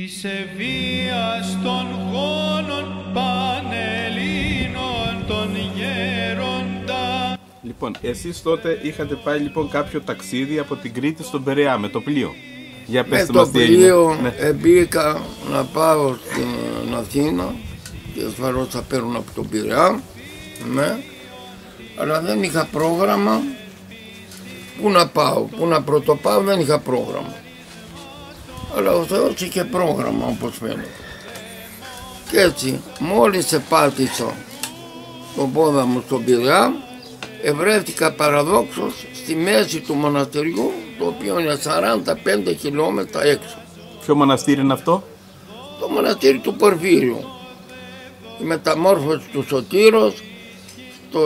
της ευβίας των γόνων Πανελλήνων των γέροντα. Λοιπόν, εσείς τότε είχατε πάει λοιπόν κάποιο ταξίδι από την Κρήτη στον Περαία με το πλοίο. Για πέστε μας τι έγινε. Με το πλοίο μπήκα να πάω στην Αθήνα και ασφαλώς θα παίρνω από τον Πειραιά, ναι, αλλά δεν είχα πρόγραμμα. Πού να πάω, πού να πρωτοπάω, δεν είχα πρόγραμμα. Αλλά ο Θεός είχε πρόγραμμα, όπως φαίνεται. Και έτσι, μόλις επάτησα τον πόδα μου στον Πειραιά, ευρέθηκα παραδόξως στη μέση του μοναστηριού, το οποίο είναι 45 χιλιόμετρα έξω. Ποιο μοναστήρι είναι αυτό? Το μοναστήρι του Πορφύριου. Η μεταμόρφωση του Σωτήρος, το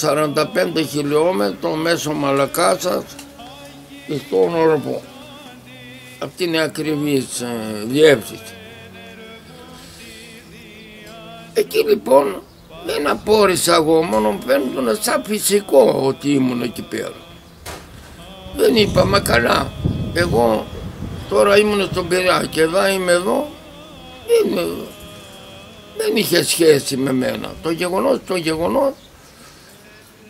45 χιλιόμετρο μέσω Μαλακάσας στον Οροπό. Αυτή είναι ακριβής διεύθυνση. Εκεί λοιπόν δεν απόρρισα εγώ, μόνο φαίνονταν σαν φυσικό ότι ήμουν εκεί πέρα. Δεν είπα, μα καλά, εγώ τώρα ήμουν στον Πειραιά και εδώ είμαι εδώ, δεν είχε σχέση με μένα. Το γεγονός,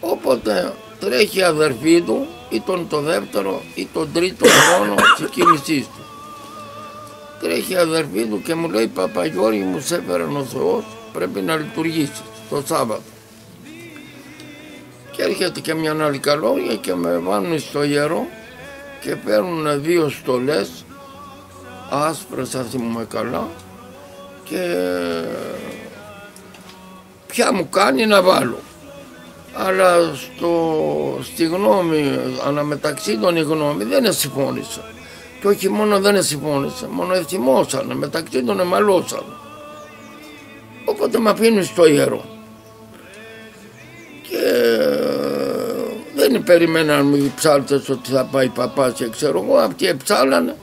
όποτε τρέχει η αδερφή του, ή το δεύτερο ή τον τρίτο χρόνο της κίνησής του. Τρέχει η αδερφή του και μου λέει, Παπαγιώργη, μου σε έφερε ο Θεός, πρέπει να λειτουργήσεις το Σάββατο. Και έρχεται και μια άλλη καλόγια και με βάλουν στο ιερό και παίρνουν 2 στολές, άσπρες θα θυμούμαι καλά, και ποια μου κάνει να βάλω. Αλλά στη γνώμη, αναμεταξύ των η γνώμη δεν συμφώνησα. Και όχι μόνο δεν συμφώνησα, μόνο εθυμώσανε, μεταξύ των εμαλώσανε. Οπότε με αφήνουν στο ιερό. Και δεν περιμέναν με ψάλτες ότι θα πάει παπάς και ξέρω εγώ, αυτοί εψάλανε.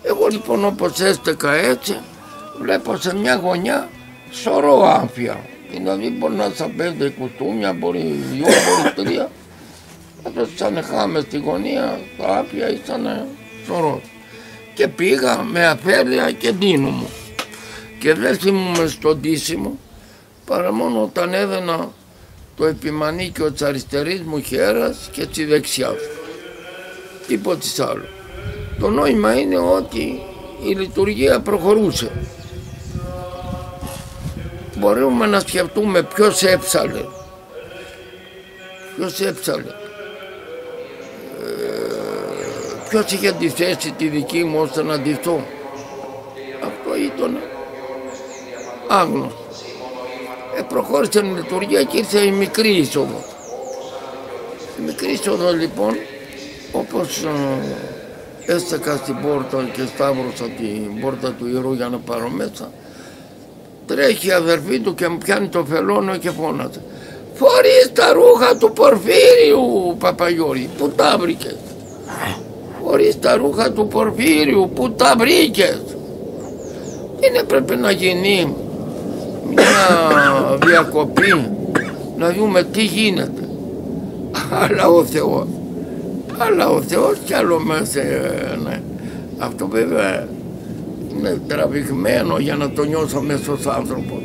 Εγώ λοιπόν όπως έστεκα έτσι, βλέπω σε μια γωνιά σωρό άμφια. Δηλαδή μπορεί να είσαι 5 κουστούμια, μπορεί 2, μπορεί 3. Όταν σαν χάμε στη γωνία, τα άπια ήσαν σωρό. Και πήγα με αφέλεια και ντύνο μου. Και δεν θυμούμαι στον ντύσιμο, παρά μόνο όταν έδαινα το επιμανίκιο της αριστερής μου χέρας και της δεξιάς. Τίποτε άλλο. Το νόημα είναι ότι η λειτουργία προχωρούσε. Μπορούμε να σκεφτούμε ποιος έψαλε. Ποιος είχε αντιθέσει τη δική μου ώστε να ντυθώ. Αυτό ήταν άγνωστο. Προχώρησε η λειτουργία και ήρθε η μικρή είσοδο. Η μικρή είσοδο λοιπόν, όπως έστεκα στην πόρτα και σταύρωσα την πόρτα του ιερού για να πάρω μέσα, τρέχει η αδερφή του και μου πιάνει το φελώνο και φώναζε, φορείς τα ρούχα του Πορφύριου, Παπαγιώργη, πού τα βρήκες? Φορείς τα ρούχα του Πορφύριου, πού τα βρήκες? Είναι πρέπει να γίνει μια διακοπή, να δούμε τι γίνεται. Αλλά ο Θεός κι άλλο μέσα, ναι. Αυτό βέβαια είναι τραβηγμένο για να το νιώσω μέσα ως άνθρωπο.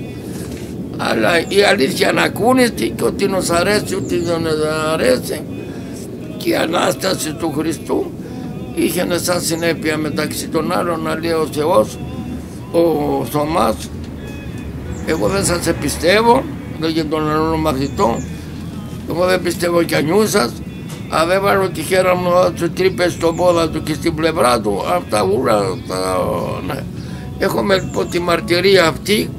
Αλλά η αλήθεια να ακούνεται και ότι nos αρέσει ότι δεν αρέσει, και η Ανάσταση του Χριστού είχε σαν συνέπεια μεταξύ των άλλων να λέει ο Θεός, ο Θωμάς, εγώ δεν σας πιστεύω, λέγε τον άλλο μαθητό, εγώ δεν πιστεύω κι ανιού σας, αν δεν βάλω τη χέρα μου να του τρύπες στον πόδα του και στην πλευρά του, αυτά ούλα, ναι. Έχουμε λοιπόν τη μαρτυρία αυτή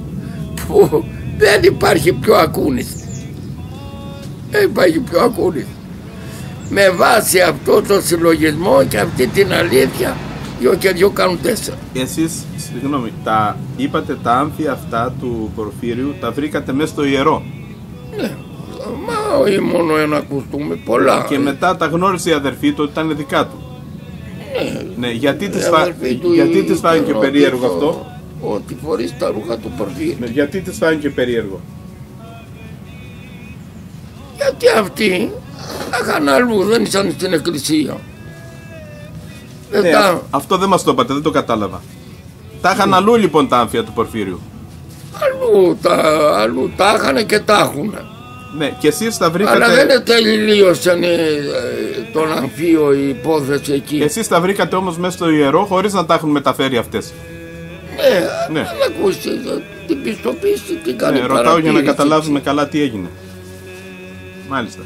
που δεν υπάρχει πιο ακούνηστη. Δεν υπάρχει πιο ακούνηστη. Με βάση αυτό το συλλογισμό και αυτή την αλήθεια, 2 και 2 κάνουν 4. Εσείς, συγγνώμη, είπατε τα άμφια αυτά του Πορφύριου, τα βρήκατε μέσα στο ιερό. Ναι, μα όχι μόνο ένα κουστούμι, πολλά. Και μετά τα γνώρισε η αδερφή του ότι ήταν δικά του. Ναι, γιατί της φάνηκε περίεργο αυτό? Ότι φορείς τα ρούχα του Πορφύριου. Ναι, γιατί της φάνηκε περίεργο? Γιατί αυτοί είχαν αλλού, δεν ήσαν στην εκκλησία. Ναι, αυτό δεν μας το είπατε, δεν το κατάλαβα. Τα είχαν αλλού λοιπόν τα άμφια του Πορφύριου. Αλλού τα είχαν και τα έχουν. Ναι, και εσείς τα βρήκατε. Αλλά δεν τελείωσαν τον αμφίο η υπόθεση εκεί. Εσείς τα βρήκατε όμως μέσα στο ιερό χωρίς να τα έχουν μεταφέρει αυτές. Ναι, δεν ακούστε την πιστοποίηση, την κάνει ρωτάω για να καταλάβουμε καλά τι έγινε. Μάλιστα.